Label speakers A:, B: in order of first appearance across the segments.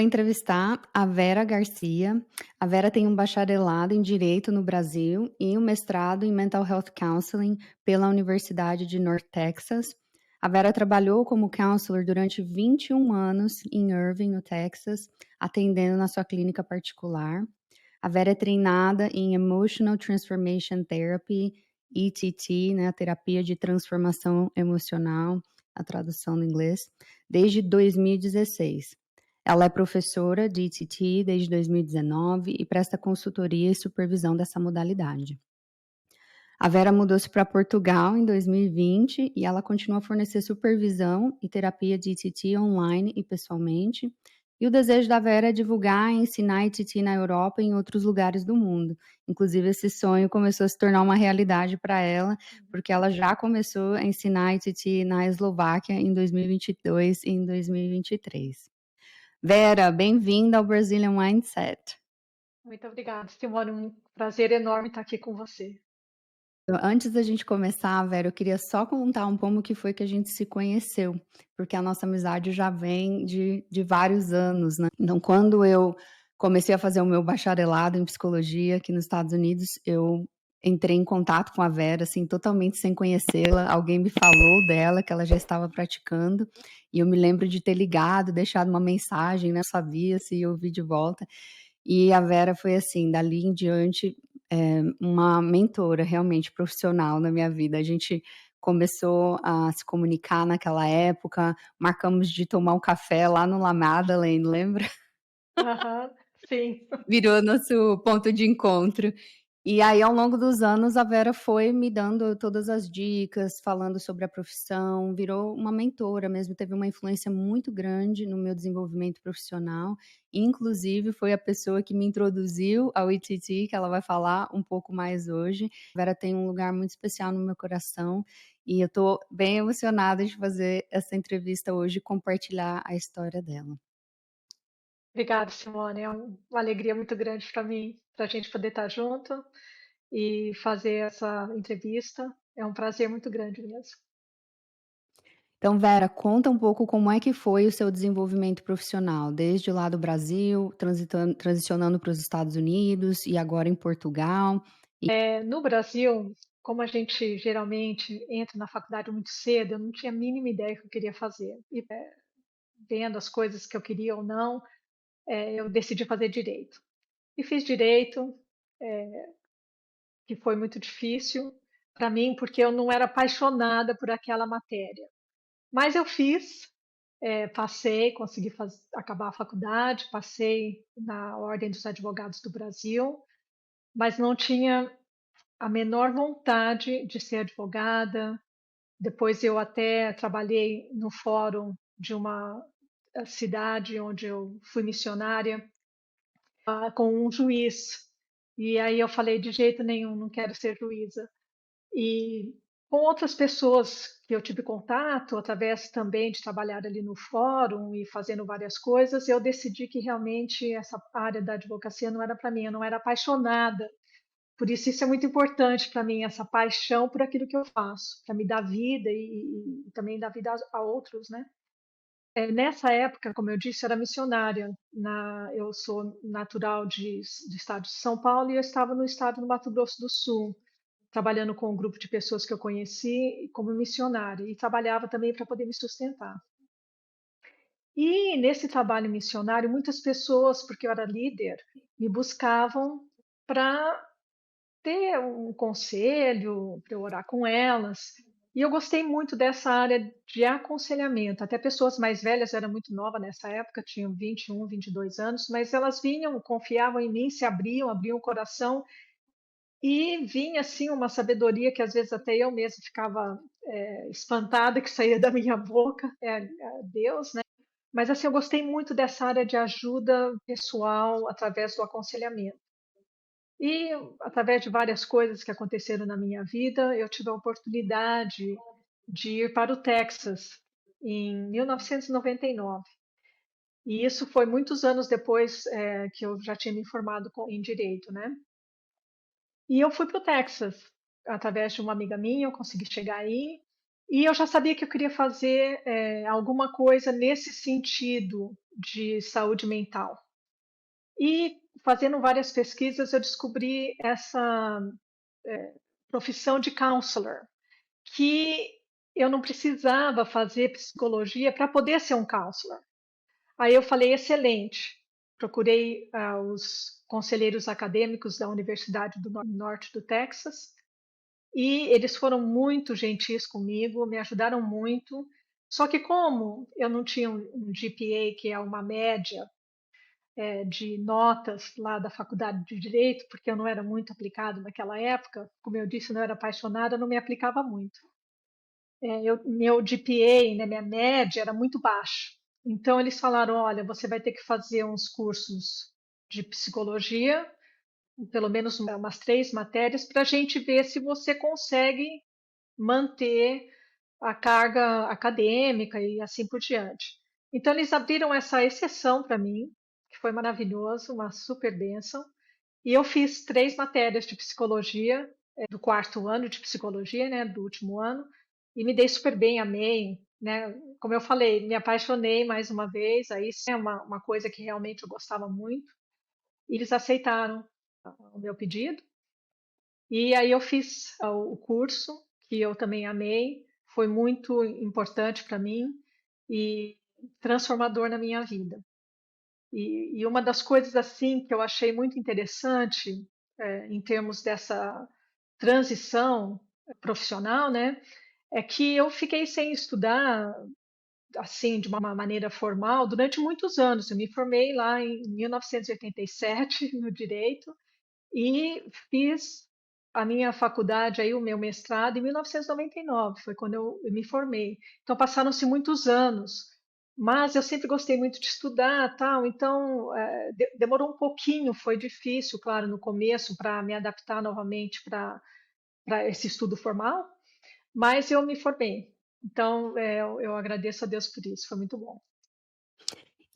A: entrevistar a Vera Garcia. A Vera tem um bacharelado em Direito no Brasil e um mestrado em Mental Health Counseling pela Universidade de North Texas. A Vera trabalhou como counselor durante 21 anos em Irving, no Texas, atendendo na sua clínica particular. A Vera é treinada em Emotional Transformation Therapy, ETT, né, a terapia de transformação emocional, a tradução do inglês, desde 2016. Ela é professora de ETT desde 2019 e presta consultoria e supervisão dessa modalidade. A Vera mudou-se para Portugal em 2020 e ela continua a fornecer supervisão e terapia de ETT online e pessoalmente. E o desejo da Vera é divulgar e ensinar ETT na Europa e em outros lugares do mundo. Inclusive, esse sonho começou a se tornar uma realidade para ela, porque ela já começou a ensinar ETT na Eslováquia em 2022 e em 2023. Vera, bem-vinda ao Brazilian Mindset.
B: Muito obrigada, Simone. Um prazer enorme estar aqui com você.
A: Antes da gente começar, Vera, eu queria só contar como que foi que a gente se conheceu, porque a nossa amizade já vem de vários anos, né? Então, quando eu comecei a fazer o meu bacharelado em psicologia aqui nos Estados Unidos, eu entrei em contato com a Vera, assim, totalmente sem conhecê-la. Alguém me falou dela, que ela já estava praticando, e eu me lembro de ter ligado, deixado uma mensagem, não sabia se ia ouvir de volta. E a Vera foi assim, dali em diante, uma mentora realmente profissional na minha vida. A gente começou a se comunicar naquela época, marcamos de tomar um café lá no La Madeleine, lembra?
B: Aham, sim.
A: Virou nosso ponto de encontro. E aí, ao longo dos anos, a Vera foi me dando todas as dicas, falando sobre a profissão, virou uma mentora mesmo, teve uma influência muito grande no meu desenvolvimento profissional. Inclusive, foi a pessoa que me introduziu ao ETT, que ela vai falar um pouco mais hoje. A Vera tem um lugar muito especial no meu coração e eu estou bem emocionada de fazer essa entrevista hoje e compartilhar a história dela.
B: Obrigada, Simone. É uma alegria muito grande para mim, para a gente poder estar junto e fazer essa entrevista. É um prazer muito grande mesmo.
A: Então, Vera, conta um pouco como é que foi o seu desenvolvimento profissional, desde lá do Brasil, transicionando para os Estados Unidos e agora em Portugal.
B: No Brasil, como a gente geralmente entra na faculdade muito cedo, eu não tinha a mínima ideia do que eu queria fazer. E vendo as coisas que eu queria ou não, eu decidi fazer direito. E fiz direito, que foi muito difícil para mim, porque eu não era apaixonada por aquela matéria. Mas eu fiz, passei, consegui acabar a faculdade, passei na Ordem dos Advogados do Brasil, mas não tinha a menor vontade de ser advogada. Depois eu até trabalhei no fórum de uma cidade onde eu fui missionária, com um juiz. E aí eu falei, de jeito nenhum, não quero ser juíza. E com outras pessoas que eu tive contato, através também de trabalhar ali no fórum e fazendo várias coisas, eu decidi que realmente essa área da advocacia não era para mim, eu não era apaixonada. Por isso é muito importante para mim, essa paixão por aquilo que eu faço, para me dar vida e também dar vida a outros, né? Nessa época, como eu disse, era missionária. Eu sou natural do estado de São Paulo e eu estava no estado do Mato Grosso do Sul, trabalhando com um grupo de pessoas que eu conheci como missionária e trabalhava também para poder me sustentar. E nesse trabalho missionário, muitas pessoas, porque eu era líder, me buscavam para ter um conselho, para eu orar com elas. E eu gostei muito dessa área de aconselhamento. Até pessoas mais velhas, eu era muito nova nessa época, tinham 21, 22 anos, mas elas vinham, confiavam em mim, se abriam o coração e vinha assim uma sabedoria que às vezes até eu mesma ficava espantada que saía da minha boca, Deus, né? Mas assim, eu gostei muito dessa área de ajuda pessoal através do aconselhamento. E através de várias coisas que aconteceram na minha vida, eu tive a oportunidade de ir para o Texas em 1999. E isso foi muitos anos depois que eu já tinha me formado em direito, né? E eu fui para o Texas através de uma amiga minha, eu consegui chegar aí E eu já sabia que eu queria fazer, alguma coisa nesse sentido de saúde mental. E fazendo várias pesquisas, eu descobri essa profissão de counselor, que eu não precisava fazer psicologia para poder ser um counselor. Aí eu falei: "Excelente". Procurei, os conselheiros acadêmicos da Universidade do Norte do Texas, e eles foram muito gentis comigo, me ajudaram muito. Só que como eu não tinha um GPA, que é uma média, de notas lá da faculdade de direito, porque eu não era muito aplicado naquela época, como eu disse, eu não era apaixonada, não me aplicava muito. Meu GPA, né, minha média era muito baixa. Então eles falaram: olha, você vai ter que fazer uns cursos de psicologia, pelo menos umas 3 matérias, para a gente ver se você consegue manter a carga acadêmica e assim por diante. Então eles abriram essa exceção para mim, que foi maravilhoso, uma super bênção. E eu fiz 3 matérias de psicologia, do quarto ano de psicologia, né, do último ano, e me dei super bem, amei, né? Como eu falei, me apaixonei mais uma vez, aí sim é uma coisa que realmente eu gostava muito. E eles aceitaram o meu pedido, e aí eu fiz o curso, que eu também amei, foi muito importante para mim e transformador na minha vida. E uma das coisas assim que eu achei muito interessante, em termos dessa transição profissional, né, é que eu fiquei sem estudar assim de uma maneira formal durante muitos anos. Eu me formei lá em 1987 no direito e fiz a minha faculdade, aí o meu mestrado, em 1999, foi quando eu me formei. Então passaram-se muitos anos, mas eu sempre gostei muito de estudar, tal. Então demorou um pouquinho, foi difícil, claro, no começo para me adaptar novamente para esse estudo formal, mas eu me formei. Então eu agradeço a Deus por isso, foi muito bom.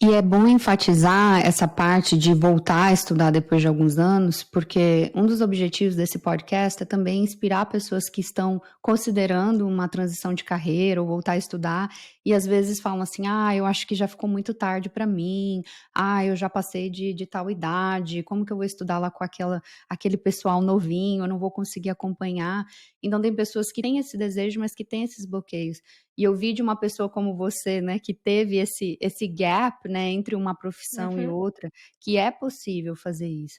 A: E é bom enfatizar essa parte de voltar a estudar depois de alguns anos, porque um dos objetivos desse podcast é também inspirar pessoas que estão considerando uma transição de carreira ou voltar a estudar e às vezes falam assim: ah, eu acho que já ficou muito tarde para mim, ah, eu já passei de tal idade, como que eu vou estudar lá com aquele pessoal novinho, eu não vou conseguir acompanhar. Então, tem pessoas que têm esse desejo, mas que têm esses bloqueios. E eu vi de uma pessoa como você, né, que teve esse gap, né, entre uma profissão e
B: Uhum.
A: outra, que é possível fazer isso.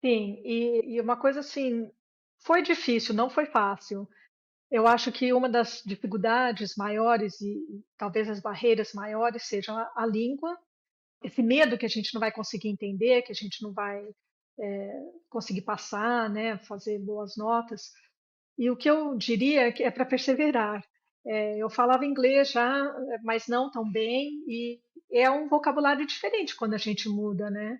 B: Sim, e uma coisa assim, foi difícil, não foi fácil. Eu acho que uma das dificuldades maiores e talvez as barreiras maiores sejam a língua, esse medo que a gente não vai conseguir entender, que a gente não vai conseguir passar, né, fazer boas notas. E o que eu diria é que é para perseverar. Eu falava inglês já, mas não tão bem, e é um vocabulário diferente quando a gente muda, né,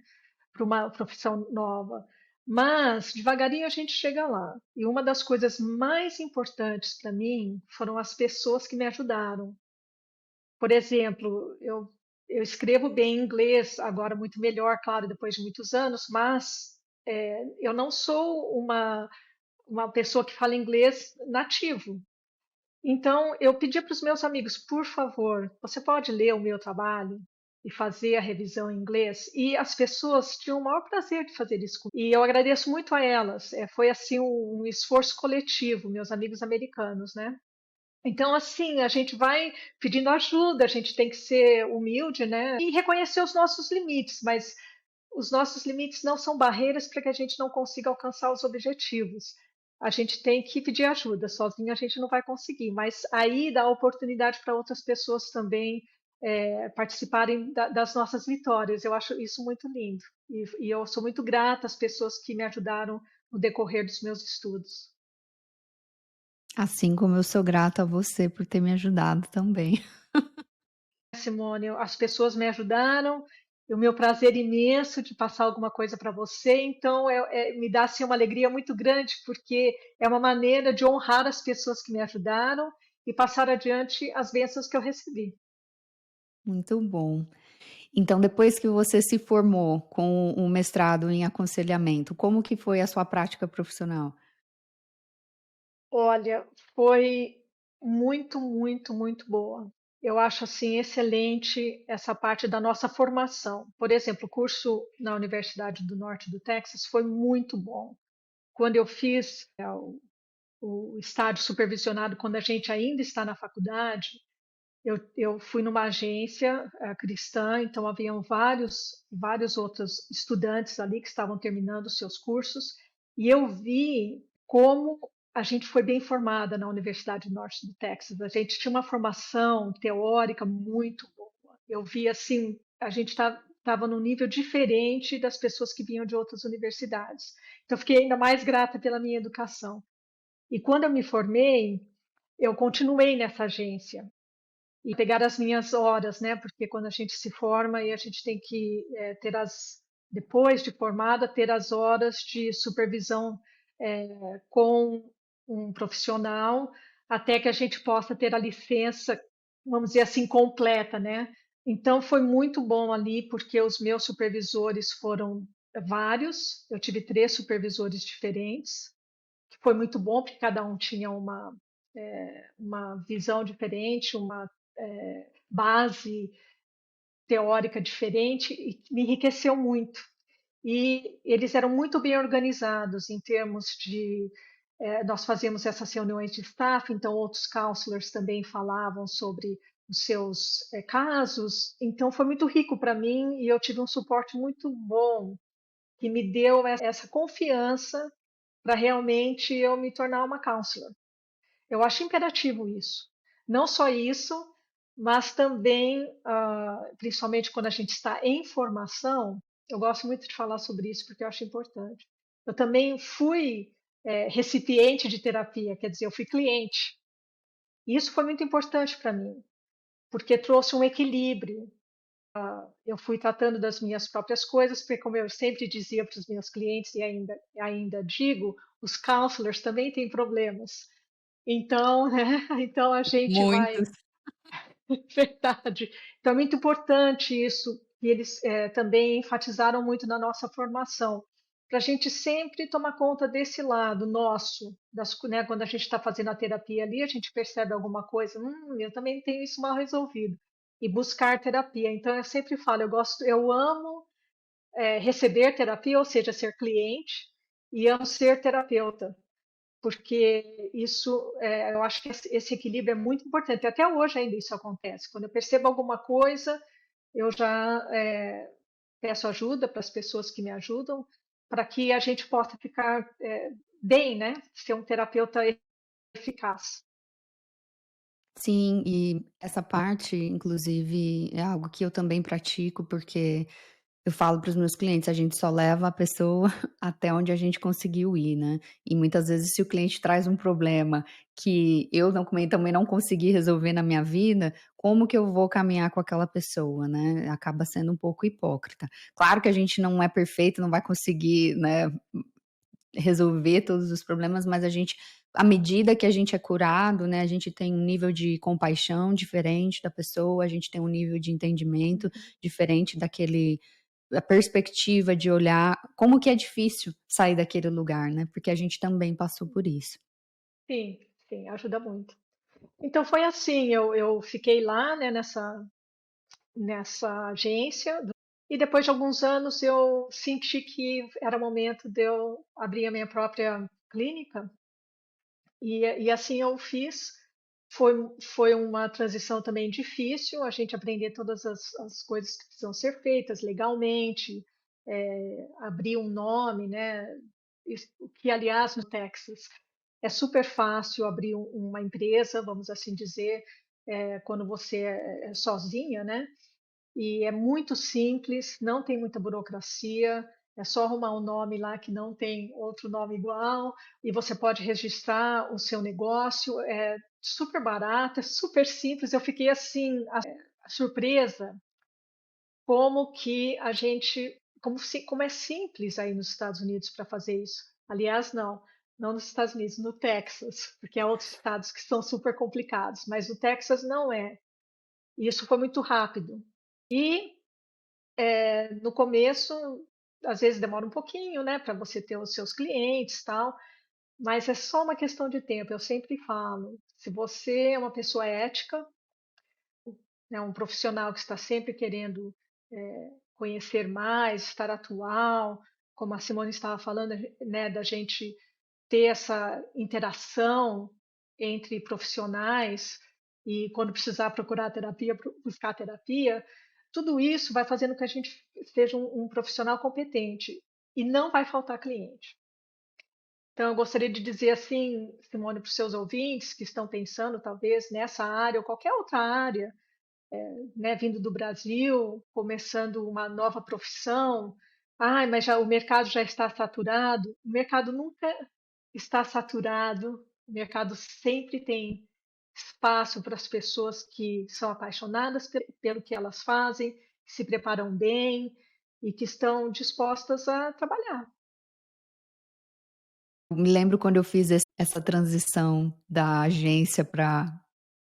B: para uma profissão nova. Mas devagarinho a gente chega lá. E uma das coisas mais importantes para mim foram as pessoas que me ajudaram. Por exemplo, eu escrevo bem inglês, agora muito melhor, claro, depois de muitos anos, mas eu não sou uma pessoa que fala inglês nativo. Então, eu pedi para os meus amigos, por favor, você pode ler o meu trabalho e fazer a revisão em inglês? E as pessoas tinham o maior prazer de fazer isso comigo. E eu agradeço muito a elas. Foi assim um esforço coletivo, meus amigos americanos, né? Então, assim, a gente vai pedindo ajuda, a gente tem que ser humilde, né? E reconhecer os nossos limites, mas os nossos limites não são barreiras para que a gente não consiga alcançar os objetivos. A gente tem que pedir ajuda, sozinho a gente não vai conseguir, mas aí dá oportunidade para outras pessoas também participarem das nossas vitórias. Eu acho isso muito lindo. E eu sou muito grata às pessoas que me ajudaram no decorrer dos meus estudos.
A: Assim como eu sou grata a você por ter me ajudado também.
B: Simone, as pessoas me ajudaram, e o meu prazer imenso de passar alguma coisa para você, então me dá assim, uma alegria muito grande, porque é uma maneira de honrar as pessoas que me ajudaram e passar adiante as bênçãos que eu recebi.
A: Muito bom. Então, depois que você se formou com o mestrado em aconselhamento, como que foi a sua prática profissional?
B: Olha, foi muito, muito, muito boa. Eu acho assim excelente essa parte da nossa formação. Por exemplo, o curso na Universidade do Norte do Texas foi muito bom. Quando eu fiz o estágio supervisionado, quando a gente ainda está na faculdade, eu fui numa agência cristã, então haviam vários outros estudantes ali que estavam terminando os seus cursos, e eu vi como a gente foi bem formada na Universidade do Norte do Texas. A gente tinha uma formação teórica muito boa. Eu vi assim, a gente estava num nível diferente das pessoas que vinham de outras universidades. Então, eu fiquei ainda mais grata pela minha educação. E quando eu me formei, eu continuei nessa agência e pegar as minhas horas, né? Porque quando a gente se forma e a gente tem que ter depois de formada, ter as horas de supervisão com um profissional, até que a gente possa ter a licença, vamos dizer assim, completa, né? Então foi muito bom ali, porque os meus supervisores foram vários, eu tive 3 supervisores diferentes, que foi muito bom, porque cada um tinha uma visão diferente, uma base teórica diferente e me enriqueceu muito. E eles eram muito bem organizados em termos de. Nós fazíamos essas reuniões de staff, então outros counselors também falavam sobre os seus casos. Então foi muito rico para mim e eu tive um suporte muito bom que me deu essa confiança para realmente eu me tornar uma counselor. Eu acho imperativo isso. Não só isso, mas também, principalmente quando a gente está em formação, eu gosto muito de falar sobre isso porque eu acho importante. Eu também fui recipiente de terapia, quer dizer, eu fui cliente. E isso foi muito importante para mim, porque trouxe um equilíbrio. Eu fui tratando das minhas próprias coisas, porque, como eu sempre dizia para os meus clientes, e ainda digo, os counselors também têm problemas. Então, né, então a gente vai.
A: Muitos.
B: Verdade. Então é muito importante isso, e eles também enfatizaram muito na nossa formação, para a gente sempre tomar conta desse lado nosso, né, quando a gente está fazendo a terapia ali, a gente percebe alguma coisa, eu também tenho isso mal resolvido, e buscar terapia. Então eu sempre falo, eu amo receber terapia, ou seja, ser cliente, e amo ser terapeuta, porque isso, eu acho que esse equilíbrio é muito importante. Até hoje ainda isso acontece. Quando eu percebo alguma coisa, eu já peço ajuda para as pessoas que me ajudam, para que a gente possa ficar bem, né? Ser um terapeuta eficaz.
A: Sim, e essa parte, inclusive, é algo que eu também pratico, porque eu falo para os meus clientes, a gente só leva a pessoa até onde a gente conseguiu ir, né. E muitas vezes se o cliente traz um problema que eu não também não consegui resolver na minha vida, como que eu vou caminhar com aquela pessoa, né, acaba sendo um pouco hipócrita. Claro que a gente não é perfeito, não vai conseguir, né, resolver todos os problemas, mas a gente à medida que a gente é curado, né, a gente tem um nível de compaixão diferente da pessoa, a gente tem um nível de entendimento
B: Uhum.
A: diferente daquele a perspectiva de olhar como que é difícil sair daquele lugar, né, porque a gente também passou por isso.
B: Sim, sim, ajuda muito. Então foi assim, eu fiquei lá, né, nessa agência. E depois de alguns anos eu senti que era momento de eu abrir a minha própria clínica e assim eu fiz. Foi uma transição também difícil, a gente aprender todas as coisas que precisam ser feitas legalmente, abrir um nome, né? O que, aliás, no Texas é super fácil abrir uma empresa, vamos assim dizer, quando você é sozinha, né? E é muito simples, não tem muita burocracia, é só arrumar um nome lá que não tem outro nome igual, e você pode registrar o seu negócio, é super barato, é super simples. Eu fiquei assim, surpresa como que a gente, como é simples aí nos Estados Unidos para fazer isso. Aliás, não nos Estados Unidos, no Texas, porque há outros estados que são super complicados, mas no Texas não é. E isso foi muito rápido. E no começo, às vezes demora um pouquinho, né, para você ter os seus clientes, tal. mas é só uma questão de tempo. Eu sempre falo, se você é uma pessoa ética, né, um profissional que está sempre querendo conhecer mais, estar atual, como a Simone estava falando, né, da gente ter essa interação entre profissionais e quando precisar procurar terapia, buscar terapia, tudo isso vai fazendo com que a gente seja um profissional competente e não vai faltar cliente. Então, eu gostaria de dizer assim, Simone, para os seus ouvintes que estão pensando talvez nessa área ou qualquer outra área, né, vindo do Brasil, começando uma nova profissão. Ai, mas já, o mercado já está saturado. O mercado nunca está saturado. O mercado sempre tem espaço para as pessoas que são apaixonadas pelo que elas fazem, que se preparam bem e que estão dispostas a trabalhar.
A: Eu me lembro quando eu fiz essa transição da agência para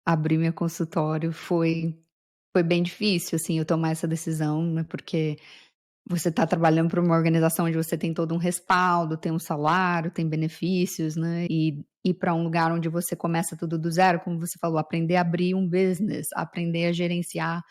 A: abrir meu consultório, foi bem difícil, assim, eu tomar essa decisão, né, porque você está trabalhando para uma organização onde você tem todo um respaldo, tem um salário, tem benefícios, né, e ir para um lugar onde você começa tudo do zero, como você falou, aprender a abrir um business, aprender a gerenciar,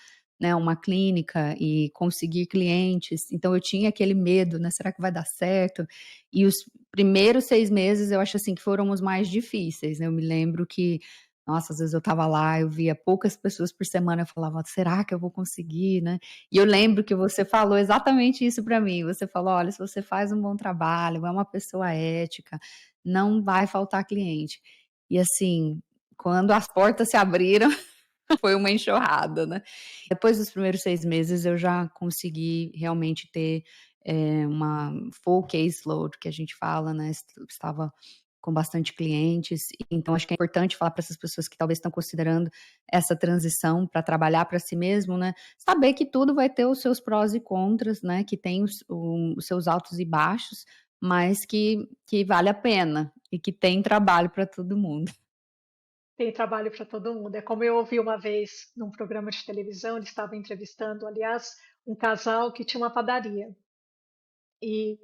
A: né, uma clínica e conseguir clientes. Então eu tinha aquele medo, né, será que vai dar certo? E os primeiros 6 meses eu acho, assim, que foram os mais difíceis, né, eu me lembro que, nossa, às vezes eu estava lá, eu via poucas pessoas por semana, eu falava: "Será que eu vou conseguir, né?" E eu lembro que você falou exatamente isso para mim, você falou: "Olha, se você faz um bom trabalho, é uma pessoa ética, não vai faltar cliente". E assim, quando as portas se abriram, foi uma enxurrada, né. Depois dos primeiros 6 meses eu já consegui realmente ter, uma full caseload que a gente fala, né, estava com bastante clientes, então acho que é importante falar para essas pessoas que talvez estão considerando essa transição para trabalhar para si mesmo, né, saber que tudo vai ter os seus prós e contras, né, que tem os seus altos e baixos, mas que vale a pena e que tem trabalho para todo mundo.
B: Tem trabalho para todo mundo. É como eu ouvi uma vez num programa de televisão, eles estavam entrevistando, aliás, um casal que tinha uma padaria. E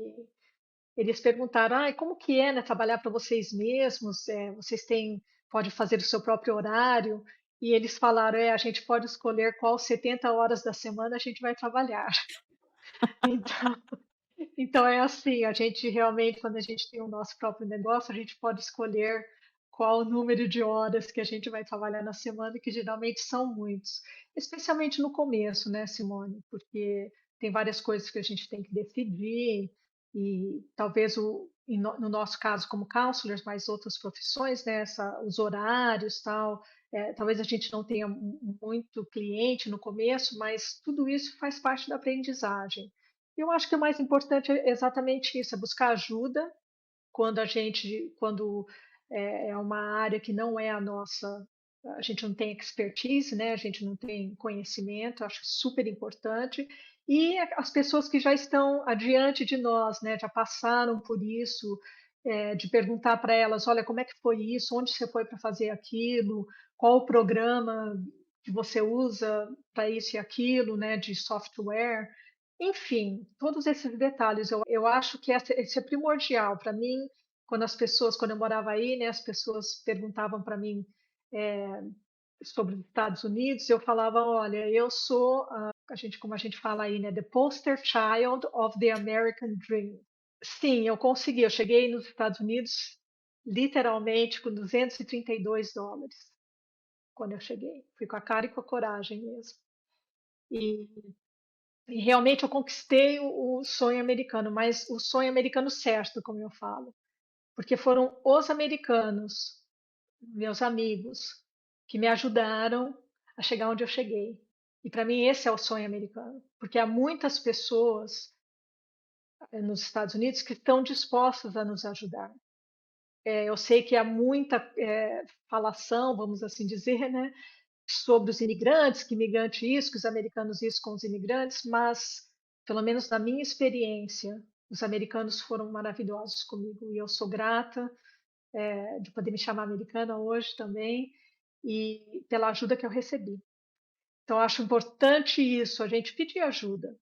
B: eles perguntaram: "Ai, como que é, né, trabalhar para vocês mesmos? Vocês têm pode fazer o seu próprio horário?" E eles falaram: "É, a gente pode escolher qual 70 horas da semana a gente vai trabalhar." Então então é assim, a gente realmente, quando a gente tem o nosso próprio negócio, a gente pode escolher qual o número de horas que a gente vai trabalhar na semana, que geralmente são muitos. Especialmente no começo, né, Simone? Porque tem várias coisas que a gente tem que decidir e talvez no nosso caso como counselors, mas outras profissões, né, os horários, tal, talvez a gente não tenha muito cliente no começo, mas tudo isso faz parte da aprendizagem. Eu acho que o mais importante é exatamente isso, é buscar ajuda quando é uma área que não é a nossa, a gente não tem expertise, né? A gente não tem conhecimento, acho super importante. E as pessoas que já estão adiante de nós, né? Já passaram por isso, de perguntar para elas, olha, como é que foi isso? Onde você foi para fazer aquilo? Qual o programa que você usa para isso e aquilo, né? De software? Enfim, todos esses detalhes, eu acho que esse é primordial para mim. Quando eu morava aí, né, as pessoas perguntavam para mim sobre os Estados Unidos, eu falava, olha, eu sou, como a gente fala aí, né, the poster child of the American Dream. Sim, eu consegui. Eu cheguei nos Estados Unidos literalmente com US$ 232 quando eu cheguei. Fui com a cara e com a coragem mesmo. E, e realmente eu conquistei o sonho americano, mas o sonho americano certo, como eu falo, porque foram os americanos, meus amigos, que me ajudaram a chegar onde eu cheguei. E para mim esse é o sonho americano, porque há muitas pessoas nos Estados Unidos que estão dispostas a nos ajudar. Eu sei que há muita falação, vamos assim dizer, né, sobre os imigrantes, que imigrante isso, que os americanos isso com os imigrantes, mas pelo menos na minha experiência, os americanos foram maravilhosos comigo e eu sou grata de poder me chamar americana hoje também e pela ajuda que eu recebi. Então, eu acho importante isso, a gente pedir ajuda.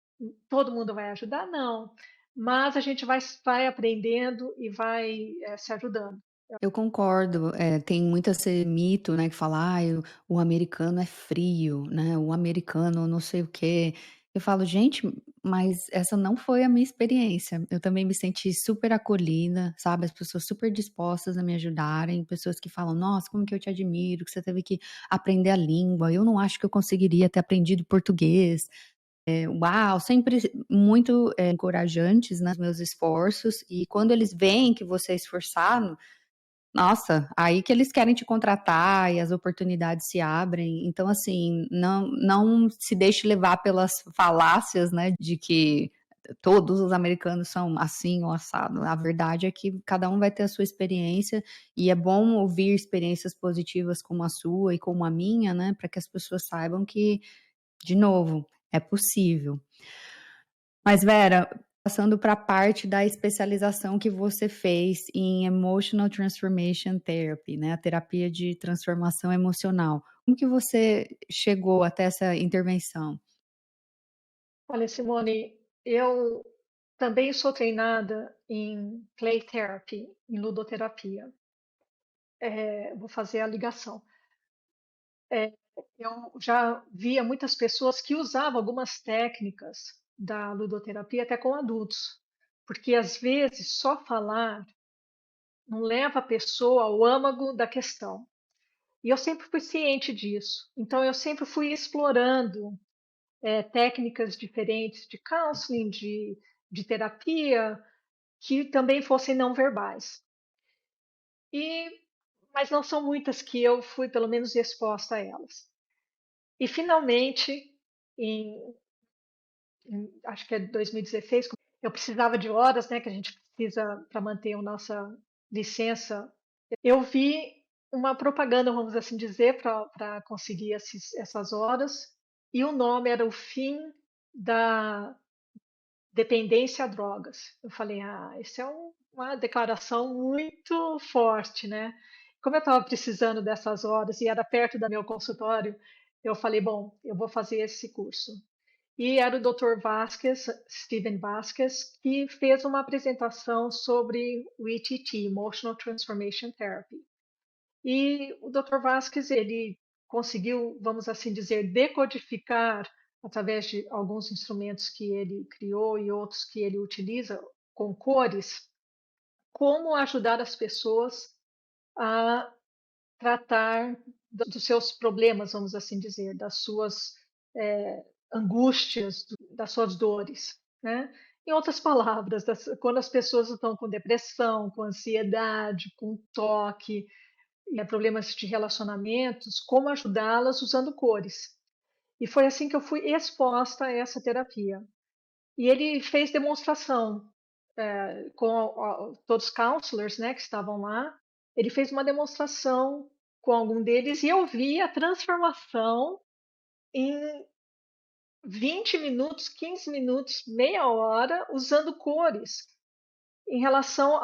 B: Todo mundo vai ajudar? Não. mas a gente vai aprendendo e vai se ajudando.
A: Eu concordo, tem muito esse mito, né, que fala: "Ai, o americano é frio, né, o americano não sei o quê". Eu falo: "Gente, mas essa não foi a minha experiência". Eu também me senti super acolhida, sabe, as pessoas super dispostas a me ajudarem, pessoas que falam: "Nossa, como que eu te admiro, que você teve que aprender a língua, eu não acho que eu conseguiria ter aprendido português". Uau, sempre muito, encorajantes, né, meus esforços, e quando eles veem que você é esforçado, nossa, aí que eles querem te contratar e as oportunidades se abrem. Então, assim, não se deixe levar pelas falácias, né, de que todos os americanos são assim ou assado. A verdade é que cada um vai ter a sua experiência e é bom ouvir experiências positivas como a sua e como a minha, né, para que as pessoas saibam que, de novo, é possível. Mas Vera, passando para a parte da especialização que você fez em Emotional Transformation Therapy, né, a terapia de transformação emocional. Como que você chegou até essa intervenção?
B: Olha, Simone, eu também sou treinada em play therapy, em ludoterapia. Vou fazer a ligação. É, eu já via muitas pessoas que usavam algumas técnicas da ludoterapia até com adultos, porque às vezes só falar não leva a pessoa ao âmago da questão. E eu sempre fui ciente disso. Então eu sempre fui explorando técnicas diferentes de counseling, de terapia, que também fossem não verbais. E, mas não são muitas que eu fui, pelo menos, exposta a elas. E finalmente, em, acho que é 2016, eu precisava de horas, né, que a gente precisa para manter a nossa licença. Eu vi uma propaganda, vamos assim dizer, para conseguir essas horas, e o nome era O Fim da Dependência a Drogas. Eu falei, isso é uma declaração muito forte, né? Como eu estava precisando dessas horas e era perto do meu consultório, eu falei, bom, eu vou fazer esse curso. E era o Dr. Vasquez, Steven Vasquez, que fez uma apresentação sobre o ETT, Emotional Transformation Therapy. E o Dr. Vasquez, ele conseguiu, vamos assim dizer, decodificar através de alguns instrumentos que ele criou e outros que ele utiliza com cores, como ajudar as pessoas a tratar dos seus problemas, vamos assim dizer, das suas angústias, das suas dores, né? Em outras palavras, quando as pessoas estão com depressão, com ansiedade, com toque, problemas de relacionamentos, como ajudá-las usando cores. E foi assim que eu fui exposta a essa terapia. E ele fez demonstração com todos os counselors, né, que estavam lá. Ele fez uma demonstração com algum deles e eu vi a transformação em 20 minutos, 15 minutos, meia hora, usando cores em relação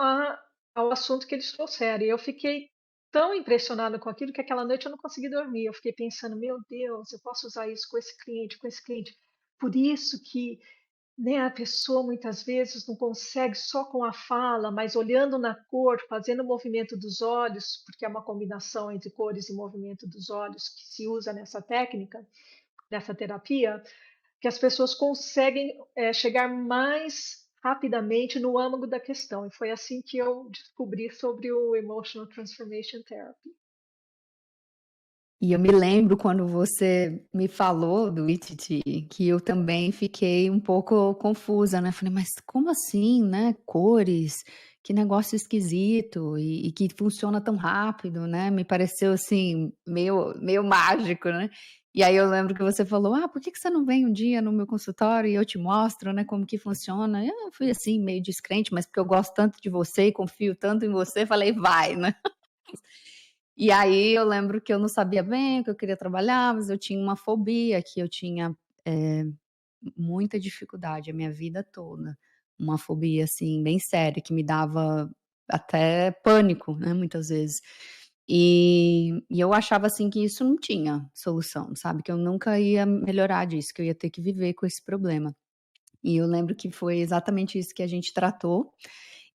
B: ao assunto que eles trouxeram. E eu fiquei tão impressionada com aquilo que aquela noite eu não consegui dormir. Eu fiquei pensando, meu Deus, eu posso usar isso com esse cliente, com esse cliente. Por isso que, né, a pessoa muitas vezes não consegue só com a fala, mas olhando na cor, fazendo o movimento dos olhos, porque é uma combinação entre cores e movimento dos olhos que se usa nessa técnica, nessa terapia, que as pessoas conseguem chegar mais rapidamente no âmago da questão. E foi assim que eu descobri sobre o Emotional Transformation Therapy.
A: E eu me lembro quando você me falou do ITT, que eu também fiquei um pouco confusa, né? Falei, mas como assim, né? Cores, que negócio esquisito e que funciona tão rápido, né? Me pareceu assim, meio mágico, né? E aí eu lembro que você falou, por que você não vem um dia no meu consultório e eu te mostro, né, como que funciona? Eu fui assim, meio descrente, mas porque eu gosto tanto de você e confio tanto em você, falei, vai, né? E aí eu lembro que eu não sabia bem o que eu queria trabalhar, mas eu tinha uma fobia que eu tinha, eh, muita dificuldade a minha vida toda. Uma fobia, assim, bem séria, que me dava até pânico, né, muitas vezes. E eu achava, assim, que isso não tinha solução, sabe, que eu nunca ia melhorar disso, que eu ia ter que viver com esse problema. E eu lembro que foi exatamente isso que a gente tratou,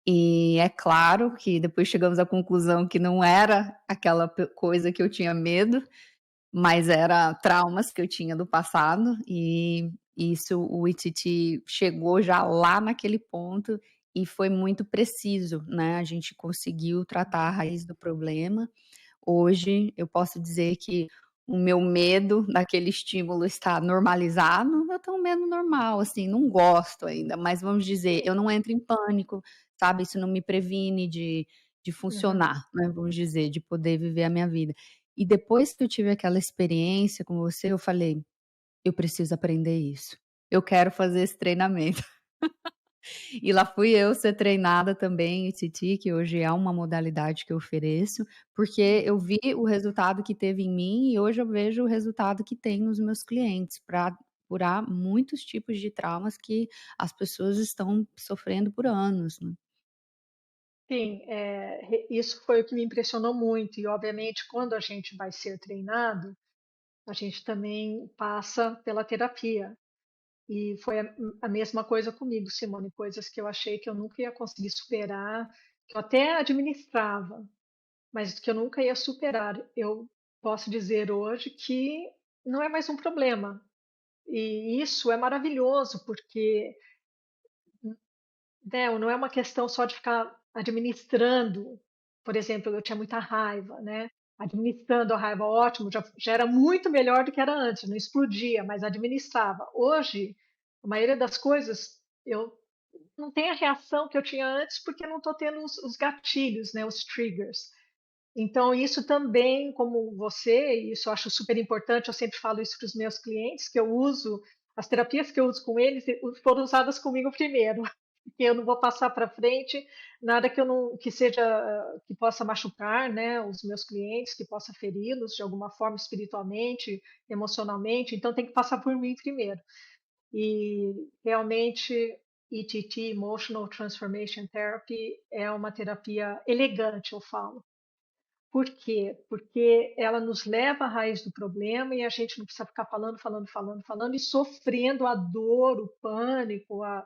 A: e é claro que depois chegamos à conclusão que não era aquela coisa que eu tinha medo, mas era traumas que eu tinha do passado, e isso o ITT chegou já lá naquele ponto e foi muito preciso, né, a gente conseguiu tratar a raiz do problema. Hoje eu posso dizer que o meu medo daquele estímulo está normalizado, eu tenho um medo normal, assim, não gosto ainda, mas vamos dizer, eu não entro em pânico, sabe, isso não me previne de
B: Uhum.
A: funcionar, né, vamos dizer, de poder viver a minha vida. E depois que eu tive aquela experiência com você, eu falei: "Eu preciso aprender isso, eu quero fazer esse treinamento". E lá fui eu ser treinada também em TT, que hoje é uma modalidade que eu ofereço, porque eu vi o resultado que teve em mim e hoje eu vejo o resultado que tem nos meus clientes, para curar muitos tipos de traumas que as pessoas estão sofrendo por anos, né.
B: Sim, isso foi o que me impressionou muito e obviamente quando a gente vai ser treinado, a gente também passa pela terapia. E foi a mesma coisa comigo, Simone, coisas que eu achei que eu nunca ia conseguir superar, que eu até administrava, mas que eu nunca ia superar. Eu posso dizer hoje que não é mais um problema. E isso é maravilhoso, porque né, não é uma questão só de ficar administrando. Por exemplo, eu tinha muita raiva, né? Administrando a raiva, ótimo, já era muito melhor do que era antes, não explodia, mas administrava. Hoje, a maioria das coisas, eu não tenho a reação que eu tinha antes porque eu não estou tendo os gatilhos, né, os triggers. Então, isso também, como você, e isso eu acho super importante, eu sempre falo isso para os meus clientes, que eu uso, as terapias que eu uso com eles foram usadas comigo primeiro, porque eu não vou passar para frente nada que eu não, que seja, que possa machucar, né, os meus clientes, que possa feri-los de alguma forma espiritualmente, emocionalmente, então tem que passar por mim primeiro. E realmente ETT, Emotional Transformation Therapy, é uma terapia elegante, eu falo. Por quê? Porque ela nos leva à raiz do problema e a gente não precisa ficar falando, falando, falando, falando e sofrendo a dor, o pânico, a,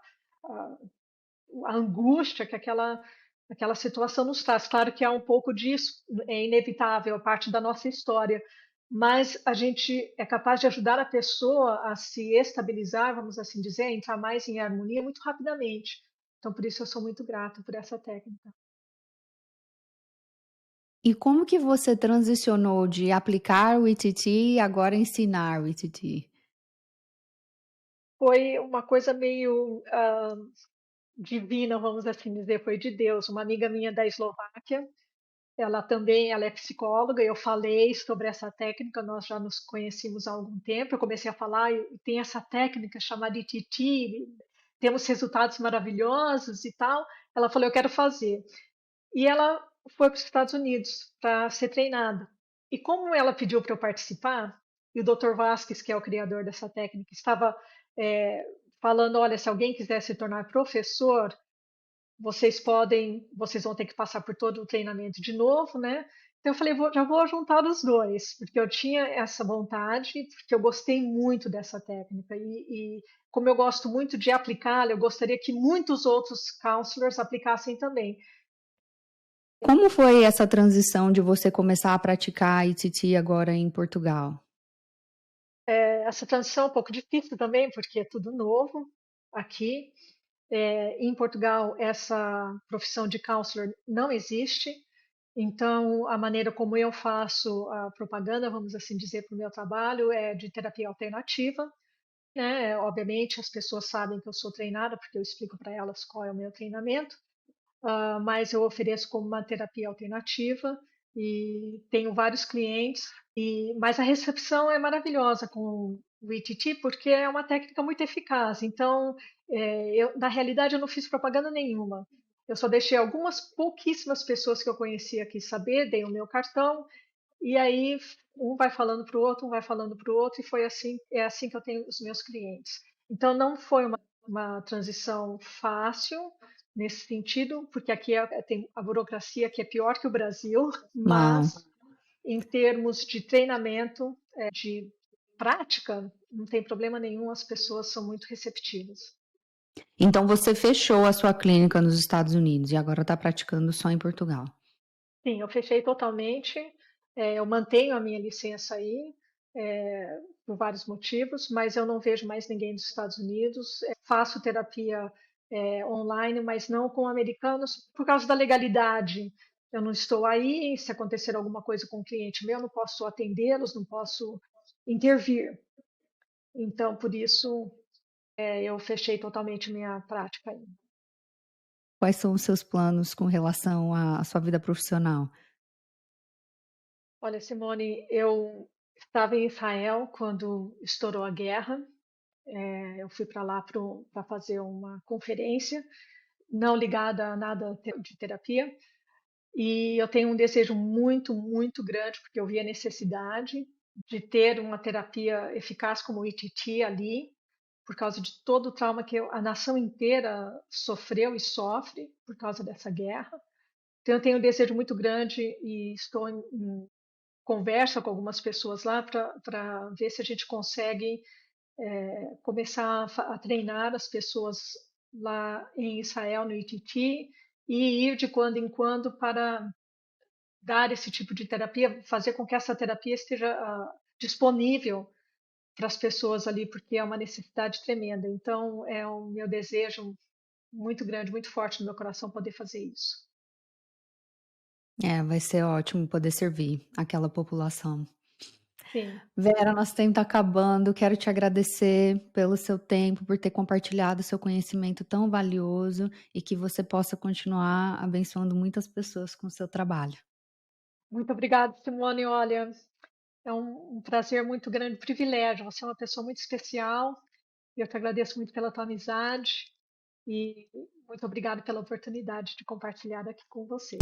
B: a angústia que aquela situação nos traz. Claro que há um pouco disso, é inevitável, é parte da nossa história, mas a gente é capaz de ajudar a pessoa a se estabilizar, vamos assim dizer, a entrar mais em harmonia muito rapidamente. Então, por isso eu sou muito grata por essa técnica.
A: E como que você transicionou de aplicar o ITT e agora ensinar o ITT?
B: Foi uma coisa meio divina, vamos assim dizer, foi de Deus. Uma amiga minha da Eslováquia, ela é psicóloga, eu falei sobre essa técnica, nós já nos conhecíamos há algum tempo, eu comecei a falar, e tem essa técnica chamada ITT, temos resultados maravilhosos e tal. Ela falou, eu quero fazer. E ela foi para os Estados Unidos para ser treinada. E como ela pediu para eu participar, e o Dr. Vasquez, que é o criador dessa técnica, estava é, falando, olha, se alguém quiser se tornar professor, vocês vão ter que passar por todo o treinamento de novo, né? Então eu falei, já vou juntar os dois, porque eu tinha essa vontade, porque eu gostei muito dessa técnica e como eu gosto muito de aplicá-la, eu gostaria que muitos outros counselors aplicassem também.
A: Como foi essa transição de você começar a praticar ITT agora em Portugal?
B: Essa transição é um pouco difícil também, porque é tudo novo aqui. Em Portugal, essa profissão de counselor não existe. Então, a maneira como eu faço a propaganda, vamos assim dizer, para o meu trabalho é de terapia alternativa, né? Obviamente, as pessoas sabem que eu sou treinada, porque eu explico para elas qual é o meu treinamento, mas eu ofereço como uma terapia alternativa e tenho vários clientes. Mas a recepção é maravilhosa com o ETT porque é uma técnica muito eficaz. Então, na realidade, eu não fiz propaganda nenhuma. Eu só deixei algumas pouquíssimas pessoas que eu conhecia aqui saber, dei o meu cartão e aí um vai falando para o outro, um vai falando para o outro, e foi assim, é assim que eu tenho os meus clientes. Então não foi uma transição fácil nesse sentido, porque aqui tem a burocracia que é pior que o Brasil,
A: Uau!
B: mas em termos de treinamento, de prática, não tem problema nenhum, as pessoas são muito receptivas.
A: Então você fechou a sua clínica nos Estados Unidos e agora está praticando só em Portugal.
B: Sim, eu fechei totalmente, eu mantenho a minha licença aí, por vários motivos, mas eu não vejo mais ninguém dos Estados Unidos. Faço terapia, online, mas não com americanos por causa da legalidade. Eu não estou aí, se acontecer alguma coisa com um cliente meu, não posso atendê-los, não posso intervir. Então, por isso, eu fechei totalmente minha prática aí.
A: Quais são os seus planos com relação à sua vida profissional?
B: Olha, Simone, eu estava em Israel quando estourou a guerra. Eu fui para lá para fazer uma conferência, não ligada a nada de terapia, e eu tenho um desejo muito, muito grande, porque eu vi a necessidade de ter uma terapia eficaz como o ETT ali, por causa de todo o trauma que a nação inteira sofreu e sofre por causa dessa guerra. Então, eu tenho um desejo muito grande e estou em conversa com algumas pessoas lá para ver se a gente consegue começar a treinar as pessoas lá em Israel, no ITT, e ir de quando em quando para dar esse tipo de terapia, fazer com que essa terapia esteja disponível para as pessoas ali, porque é uma necessidade tremenda. Então, é o meu desejo muito grande, muito forte no meu coração poder fazer isso.
A: É, vai ser ótimo poder servir aquela população.
B: Sim,
A: Vera, nosso tempo está acabando. Quero te agradecer pelo seu tempo, por ter compartilhado seu conhecimento tão valioso e que você possa continuar abençoando muitas pessoas com o seu trabalho.
B: muito obrigada, Simone. Olha, é um prazer muito grande, um privilégio. Você é uma pessoa muito especial. E eu te agradeço muito pela tua amizade e muito obrigada pela oportunidade de compartilhar aqui com você.